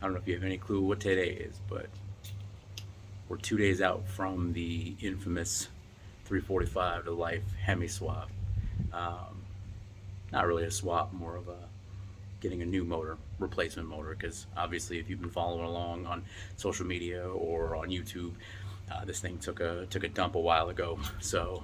I don't know if you have any clue what today is, but we're 2 days out from the infamous 345 to life Hemi swap. Um, Not really a swap, more of a getting a new motor, replacement motor. Because obviously, if you've been following along on social media or on YouTube, this thing took a dump a while ago. So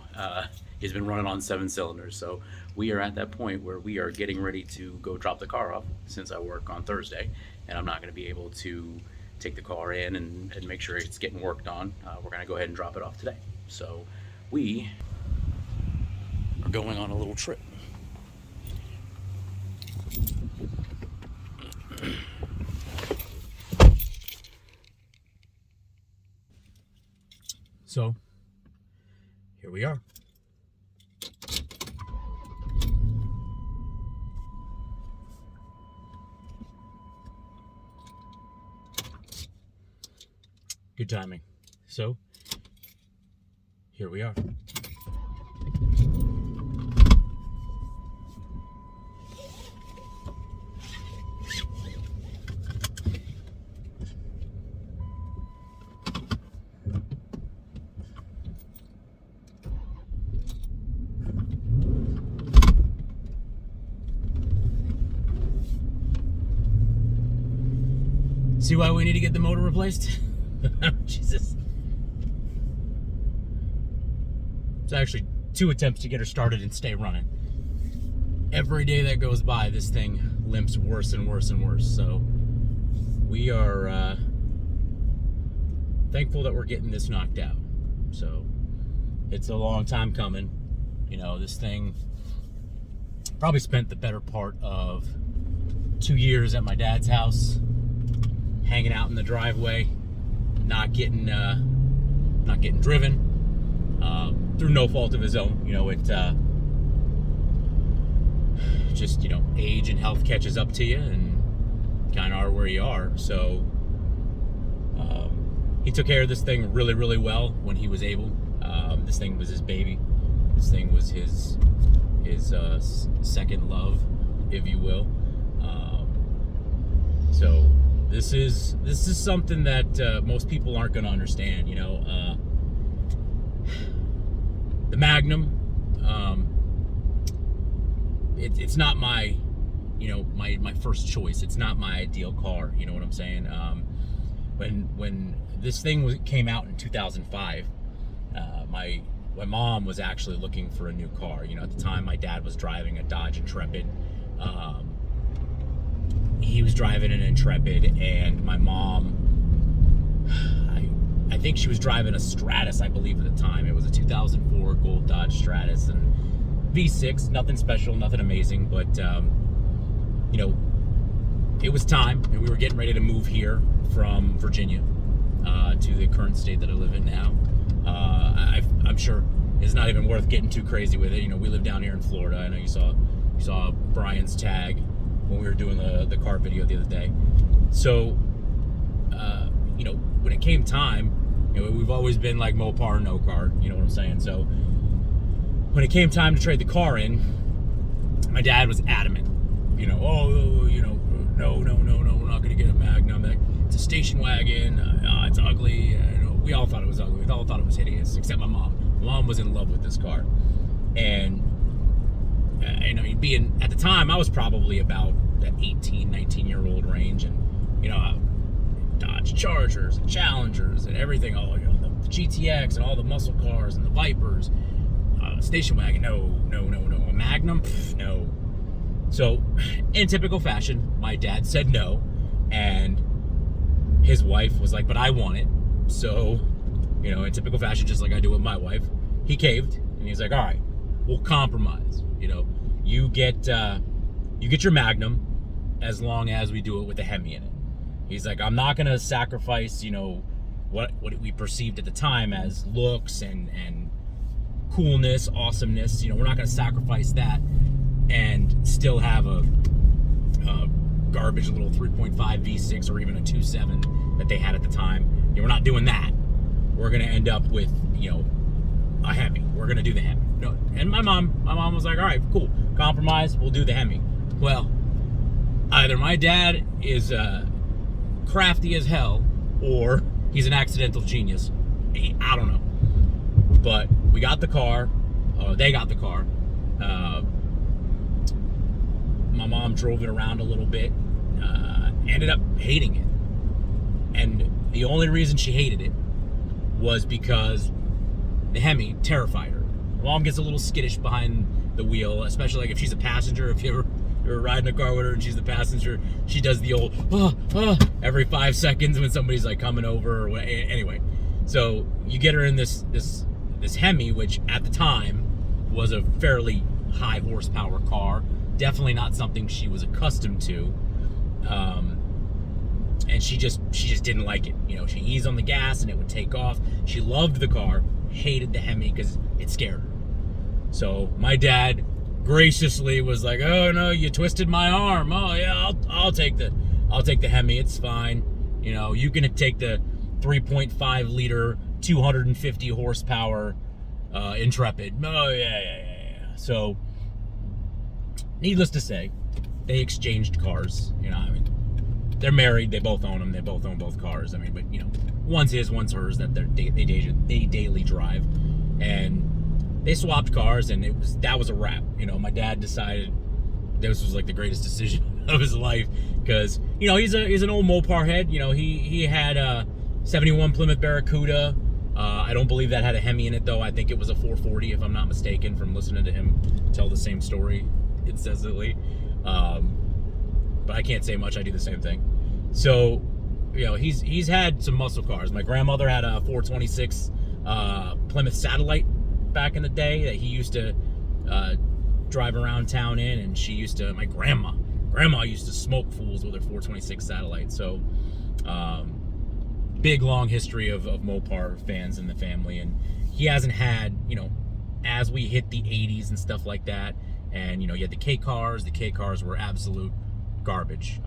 it's been running on 7 cylinders. So we are at that point where we are getting ready to go drop the car off. Since I work on Thursday, and I'm not going to be able to take the car in and make sure it's getting worked on. We're going to go ahead and drop it off today. So we are going on a little trip. So here we are. Good timing. So here we are. See why we need to get the motor replaced? Jesus. It's actually 2 attempts to get her started and stay running. Every day that goes by, this thing limps worse and worse and worse. So we are thankful that we're getting this knocked out. So it's a long time coming. You know, this thing probably spent the better part of 2 years at my dad's house, hanging out in the driveway, not getting driven, through no fault of his own. You know, it just, you know, age and health catches up to you, and kind of are where you are. So he took care of this thing really, really well when he was able. This thing was his baby. This thing was his second love, if you will. So this is something that most people aren't going to understand. You know, the Magnum. It's not my, you know, my first choice. It's not my ideal car. You know what I'm saying? When this thing came out in 2005, my mom was actually looking for a new car. You know, at the time, my dad was driving a Dodge Intrepid. He was driving an Intrepid, and my mom, I think she was driving a Stratus, I believe, at the time. It was a 2004 Gold Dodge Stratus, and V6, nothing special, nothing amazing, but you know, it was time, and we were getting ready to move here from Virginia to the current state that I live in now. I'm sure it's not even worth getting too crazy with it. You know, we live down here in Florida. I know you saw Brian's tag when we were doing the car video the other day. So, you know, when it came time, you know, we've always been like Mopar, no car, you know what I'm saying? So when it came time to trade the car in, my dad was adamant, you know, no, we're not going to get a Magnum. It's a station wagon. It's ugly. You know, we all thought it was ugly. We all thought it was hideous, except my mom. My mom was in love with this car. And you know, being at the time, I was probably about that 18, 19-year-old range, and you know, Dodge Chargers and Challengers and everything, all, you know, the GTX and all the muscle cars and the Vipers, station wagon, no, a Magnum, no. So, in typical fashion, my dad said no, and his wife was like, "But I want it." So, you know, in typical fashion, just like I do with my wife, he caved, and he's like, "All right, we'll compromise. You know, you get your Magnum as long as we do it with a Hemi in it." He's like, "I'm not gonna sacrifice, you know, what we perceived at the time as looks and coolness, awesomeness. You know, we're not gonna sacrifice that and still have a garbage little 3.5 V6 or even a 2.7 that they had at the time. You know, we're not doing that. We're gonna end up with, you know, a Hemi. We're gonna do the Hemi." No, and my mom was like, "All right, cool, compromise. We'll do the Hemi." Well, either my dad is crafty as hell, or he's an accidental genius. I don't know. But we got the car. They got the car. My mom drove it around a little bit. Ended up hating it. And the only reason she hated it was because the Hemi terrified her. Mom gets a little skittish behind the wheel, especially like if she's a passenger. If you're riding a car with her and she's the passenger, she does the old every 5 seconds when somebody's like coming over. Or anyway, so you get her in this Hemi, which at the time was a fairly high horsepower car. Definitely not something she was accustomed to. And she just didn't like it. You know, she eased on the gas and it would take off. She loved the car, hated the Hemi because it scared her. So my dad graciously was like, "Oh no, you twisted my arm. Oh yeah, I'll take the Hemi. It's fine. You know, you can take the 3.5 liter, 250 horsepower Intrepid. Oh yeah. So, needless to say, they exchanged cars. You know, I mean, they're married. They both own them. They both own both cars. I mean, but you know, one's his, one's hers. That they daily drive, and they swapped cars, and that was a wrap. You know, my dad decided this was like the greatest decision of his life because you know he's an old Mopar head. You know, he had a 71 Plymouth Barracuda. I don't believe that had a Hemi in it though. I think it was a 440 if I'm not mistaken from listening to him tell the same story incessantly. But I can't say much. I do the same thing. So, you know, he's had some muscle cars. My grandmother had a 426 Plymouth Satellite back in the day that he used to drive around town in, and my grandma used to smoke fools with her 426 Satellite. So, big long history of Mopar fans in the family, and he hasn't had, you know, as we hit the 80s and stuff like that, and you know, you had the K cars. The K cars were absolute garbage.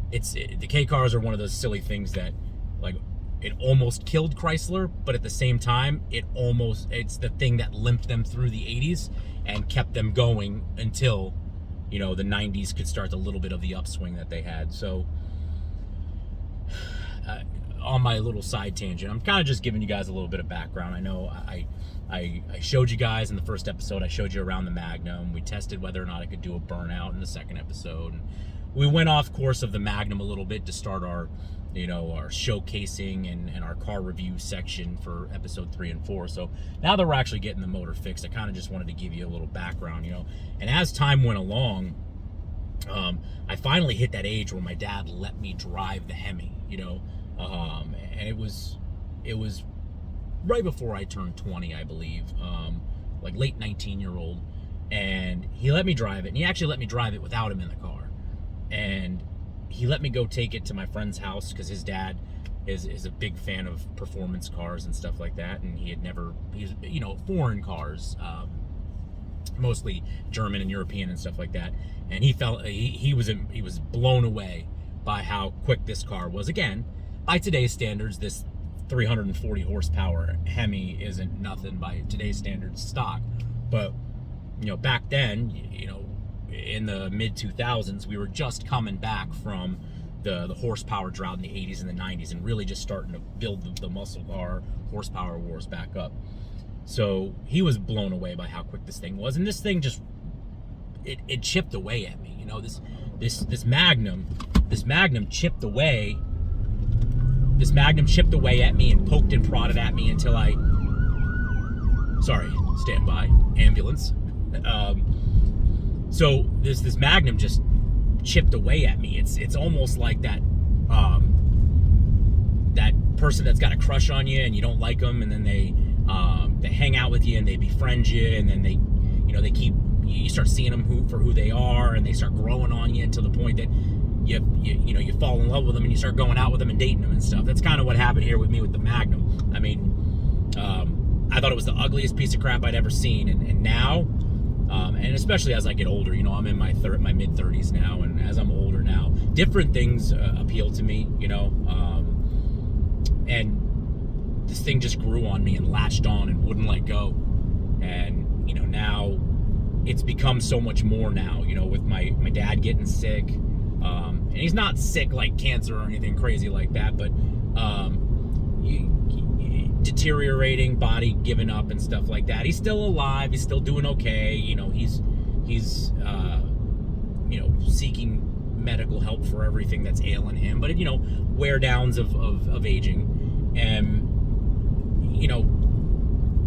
The K cars are one of those silly things that, like, it almost killed Chrysler, but at the same time, it's the thing that limped them through the 80s and kept them going until, you know, the 90s could start a little bit of the upswing that they had. So, on my little side tangent, I'm kind of just giving you guys a little bit of background. I know I showed you guys in the first episode, I showed you around the Magnum. We tested whether or not I could do a burnout in the second episode. And we went off course of the Magnum a little bit to start our, you know, our showcasing and our car review section for episode 3 and 4. So now that we're actually getting the motor fixed, I kind of just wanted to give you a little background, you know. And as time went along, I finally hit that age where my dad let me drive the Hemi, you know. And it was right before I turned 20, I believe, like late 19-year-old, and he let me drive it, and he actually let me drive it without him in the car, and he let me go take it to my friend's house because his dad is a big fan of performance cars and stuff like that, and he's you know, foreign cars, mostly German and European and stuff like that, and he was blown away by how quick this car was. Again, by today's standards, this 340 horsepower Hemi isn't nothing by today's standards stock, but you know, back then, you know, in the mid 2000s, we were just coming back from the horsepower drought in the 80s and the 90s, and really just starting to build the muscle car horsepower wars back up. So he was blown away by how quick this thing was, and this thing just it chipped away at me. You know, this Magnum chipped away. This Magnum chipped away at me and poked and prodded at me until sorry, stand by, ambulance. So this Magnum just chipped away at me. It's almost like that that person that's got a crush on you and you don't like them, and then they hang out with you and they befriend you, and then you start seeing them for who they are, and they start growing on you until the point that you fall in love with them and you start going out with them and dating them and stuff. That's kind of what happened here with me with the Magnum. I mean, I thought it was the ugliest piece of crap I'd ever seen, and now, and especially as I get older, you know, I'm in my mid 30s now, and as I'm older now, different things appeal to me, you know, and this thing just grew on me and latched on and wouldn't let go, and you know, now it's become so much more now, you know, with my dad getting sick. And he's not sick like cancer or anything crazy like that, but deteriorating, body giving up and stuff like that. He's still alive. He's still doing okay. You know, he's seeking medical help for everything that's ailing him. But wear downs of aging, and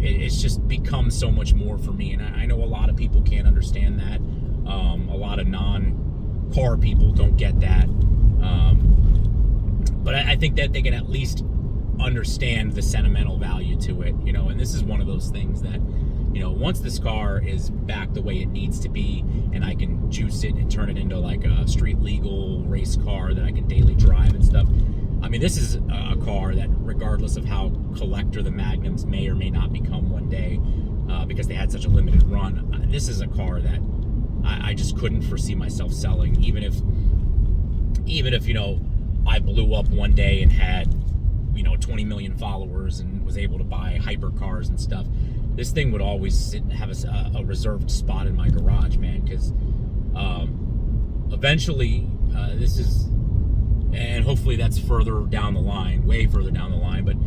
it's just become so much more for me. And I know a lot of people can't understand that. A lot of non-car people don't get that. But I think that they can at least understand the sentimental value to it, and this is one of those things that, once this car is back the way it needs to be, and I can juice it and turn it into like a street legal race car that I can daily drive and stuff. I mean, this is a car that, regardless of how collector the Magnums may or may not become one day, because they had such a limited run, this is a car that I just couldn't foresee myself selling, even if I blew up one day and had 20 million followers and was able to buy hypercars and stuff. This thing would always have a reserved spot in my garage, man, because eventually this is, and hopefully that's further down the line, way further down the line, but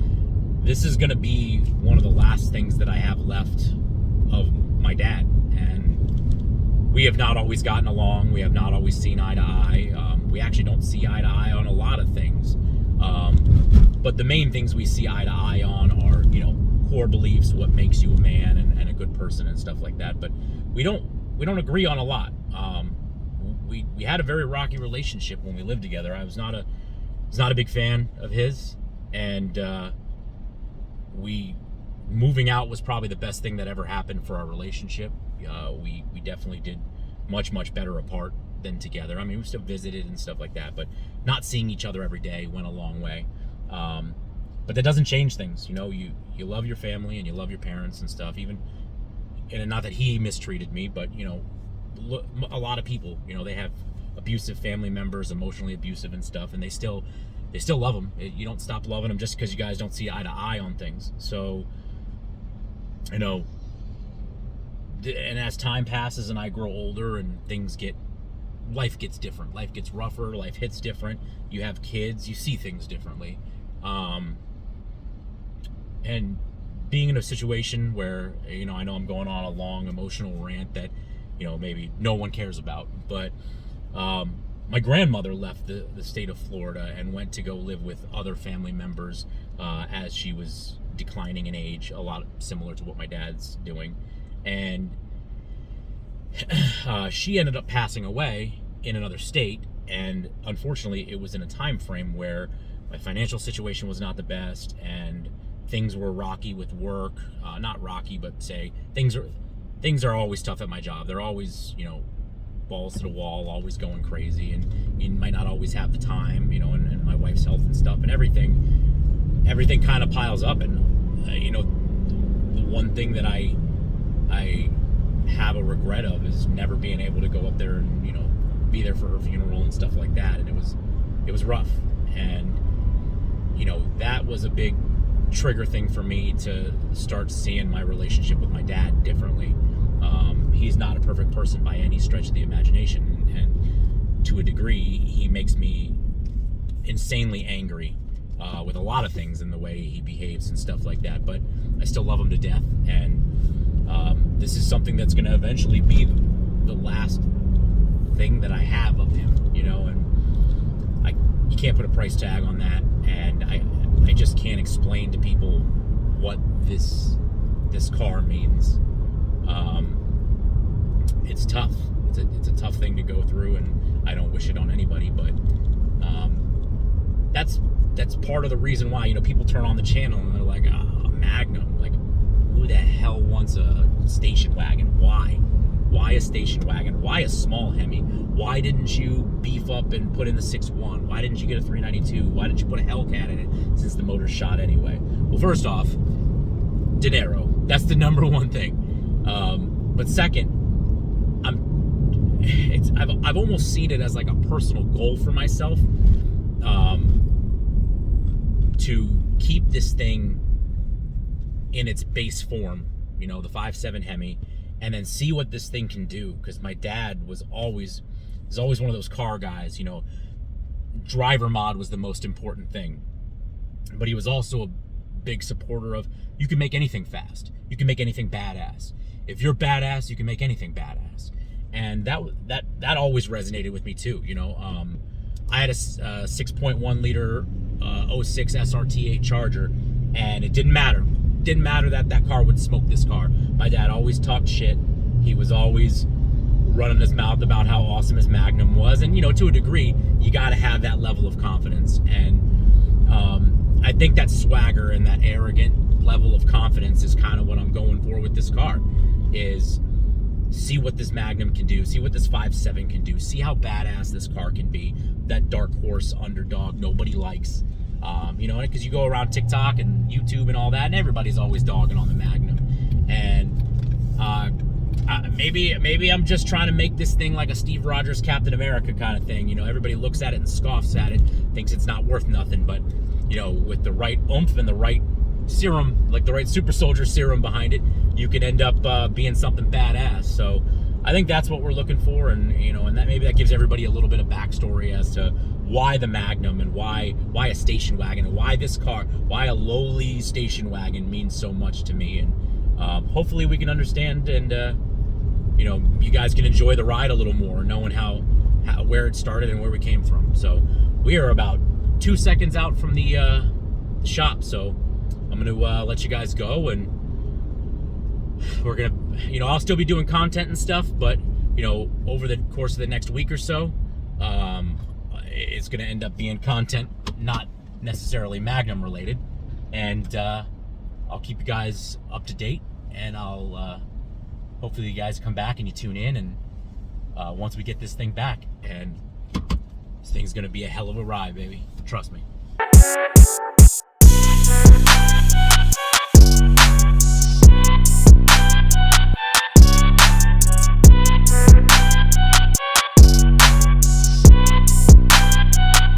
this is going to be one of the last things that I have left of my dad. And we have not always gotten along. We have not always seen eye to eye. We actually don't see eye to eye on a lot of things. But the main things we see eye to eye on are, core beliefs, what makes you a man and a good person and stuff like that. But we don't agree on a lot. We had a very rocky relationship when we lived together. I was not a big fan of his, and moving out was probably the best thing that ever happened for our relationship. We definitely did much better apart than together. I mean, we still visited and stuff like that, but not seeing each other every day went a long way. But that doesn't change things. You love your family and you love your parents and stuff. Even, and not that he mistreated me, but a lot of people, they have abusive family members, emotionally abusive and stuff, and they still love them. You don't stop loving them just because you guys don't see eye to eye on things. So, and as time passes and I grow older and life gets different. Life gets rougher. Life hits different. You have kids. You see things differently. And being in a situation where, I know I'm going on a long emotional rant that, maybe no one cares about. But my grandmother left the state of Florida and went to go live with other family members as she was declining in age, a lot similar to what my dad's doing. And she ended up passing away in another state, and unfortunately it was in a time frame where my financial situation was not the best, and things were rocky with work. Not rocky, but say things are always tough at my job. They're always, balls to the wall, always going crazy, and you might not always have the time, and my wife's health and stuff, and everything kind of piles up. And the one thing that I have a regret of is never being able to go up there and be there for her funeral and stuff like that. And it was rough, and that was a big trigger thing for me to start seeing my relationship with my dad differently. He's not a perfect person by any stretch of the imagination, and to a degree he makes me insanely angry with a lot of things in the way he behaves and stuff like that, but I still love him to death. And this is something that's going to eventually be the last thing that I have of him, and you can't put a price tag on that, and I just can't explain to people what this car means. It's tough. It's a tough thing to go through, and I don't wish it on anybody, but that's part of the reason why people turn on the channel and they're like, Magnum, like, who the hell wants a station wagon? Why a station wagon? Why a small Hemi? Why didn't you beef up and put in the 6.1? Why didn't you get a 392? Why didn't you put a Hellcat in it since the motor's shot anyway? Well, first off, dinero. That's the number one thing. But second, I've almost seen it as like a personal goal for myself to keep this thing in its base form, the 5.7 Hemi, and then see what this thing can do. Because my dad was always one of those car guys, driver mod was the most important thing. But he was also a big supporter of, you can make anything fast. You can make anything badass. If you're badass, you can make anything badass. And that always resonated with me too. You know, I had a 6.1 liter 06 SRT8 Charger, and it didn't matter. Didn't matter that car would smoke this car. My dad always talked shit. He was always running his mouth about how awesome his Magnum was. And, you know, to a degree, you got to have that level of confidence. And I think that swagger and that arrogant level of confidence is kind of what I'm going for with this car, is see what this Magnum can do, see what this 5.7 can do, see how badass this car can be, that dark horse underdog nobody likes. You know, because you go around TikTok and YouTube and all that, and everybody's always dogging on the Magnum. And maybe I'm just trying to make this thing like a Steve Rogers Captain America kind of thing. You know, everybody looks at it and scoffs at it, thinks it's not worth nothing, but, you know, with the right oomph and the right serum, like the right super soldier serum behind it, you can end up being something badass. So I think that's what we're looking for, and, you know, and that maybe that gives everybody a little bit of backstory as to why the Magnum, and why a station wagon, and why this car, why a lowly station wagon means so much to me. And hopefully we can understand, and you know, you guys can enjoy the ride a little more, knowing how where it started and where we came from. So we are about 2 seconds out from the shop, so I'm gonna let you guys go, and we're gonna, you know, I'll still be doing content and stuff, but, you know, over the course of the next week or so, it's gonna end up being content not necessarily Magnum related, and I'll keep you guys up to date, and I'll hopefully you guys come back and you tune in, and once we get this thing back, and this thing's gonna be a hell of a ride, baby, trust me.